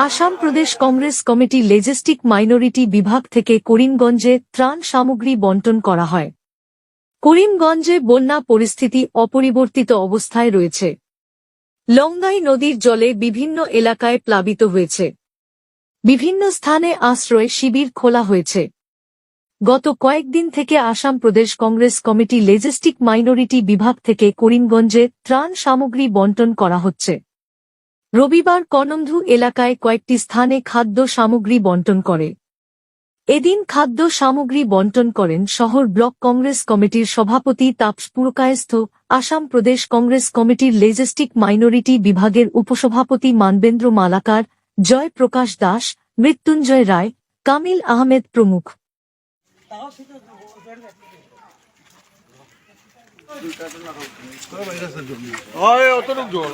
আসাম প্রদেশ Congress committee লেজিস্টিক minority বিভাগ থেকে করিমগঞ্জে ত্রাণ সামগ্রী বণ্টন করা হয়। করিমগঞ্জে বন্যা পরিস্থিতি অপরিবর্তিত অবস্থায় রয়েছে। লঙ্গাই নদীর জলে বিভিন্ন এলাকায় প্লাবিত হয়েছে। বিভিন্ন স্থানে আশ্রয় শিবির খোলা হয়েছে। গত কয়েকদিন থেকে আসাম প্রদেশ কংগ্রেস কমিটি লেজিস্টিক মাইনরিটি বিভাগ থেকে করিমগঞ্জে ত্রাণ সামগ্রী বণ্টন করা হচ্ছে। রবিবার কনমধু এলাকায় কয়েকটি স্থানে খাদ্য সামগ্রী বণ্টন করে। এদিন খাদ্য সামগ্রী বণ্টন করেন শহর ব্লক কংগ্রেস কমিটির সভাপতি তাপস পুরকায়স্থ, আসাম প্রদেশ কংগ্রেস কমিটির লেজিস্টিক মাইনরিটি বিভাগের উপসভাপতি মানবেন্দ্র মালাকার, জয় প্রকাশ দাস, মৃত্যুঞ্জয় রায়, কামিল আহমেদ প্রমুখ। হয় অতটুকু জল